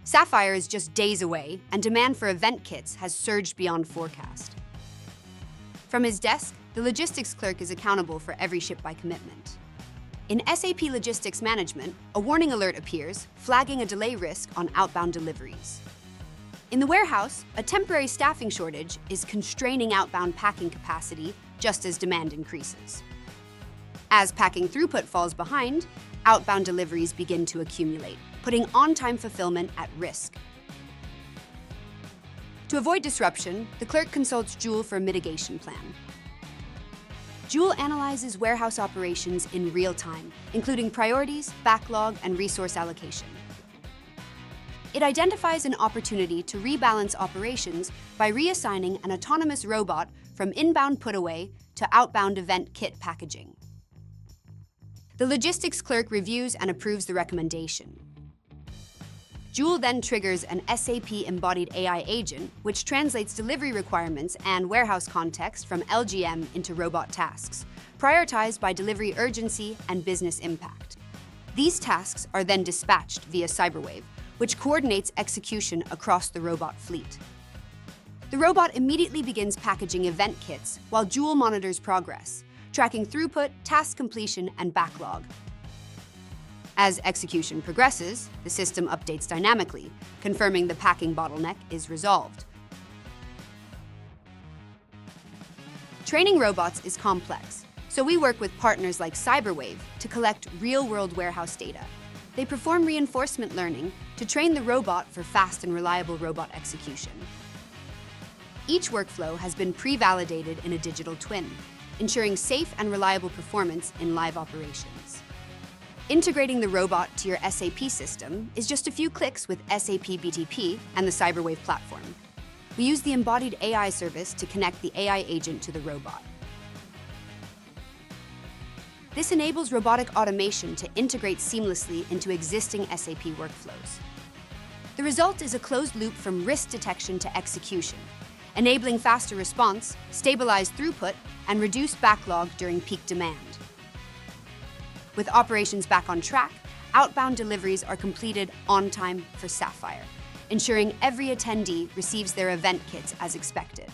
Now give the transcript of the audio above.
Sapphire is just days away, and demand for event kits has surged beyond forecast. From his desk, the logistics clerk is accountable for every ship by commitment. In SAP Logistics Management, a warning alert appears, flagging a delay risk on outbound deliveries. In the warehouse, a temporary staffing shortage is constraining outbound packing capacity just as demand increases. As packing throughput falls behind, outbound deliveries begin to accumulate, putting on-time fulfillment at risk. To avoid disruption, the clerk consults Joule for a mitigation plan. Joule analyzes warehouse operations in real time, including priorities, backlog, and resource allocation. It identifies an opportunity to rebalance operations by reassigning an autonomous robot from inbound put-away to outbound event kit packaging. The logistics clerk reviews and approves the recommendation. Joule then triggers an SAP Embodied AI Agent, which translates delivery requirements and warehouse context from LGM into robot tasks, prioritized by delivery urgency and business impact. These tasks are then dispatched via Cyberwave, which coordinates execution across the robot fleet. The robot immediately begins packaging event kits while Joule monitors progress, tracking throughput, task completion, and backlog. As execution progresses, the system updates dynamically, confirming the packing bottleneck is resolved. Training robots is complex, so we work with partners like Cyberwave to collect real-world warehouse data. They perform reinforcement learning to train the robot for fast and reliable robot execution. Each workflow has been pre-validated in a digital twin, ensuring safe and reliable performance in live operations. Integrating the robot to your SAP system is just a few clicks with SAP BTP and the Cyberwave platform. We use the Embodied AI service to connect the AI agent to the robot. This enables robotic automation to integrate seamlessly into existing SAP workflows. The result is a closed loop from risk detection to execution, enabling faster response, stabilized throughput, and reduced backlog during peak demand. With operations back on track, outbound deliveries are completed on time for Sapphire, ensuring every attendee receives their event kits as expected.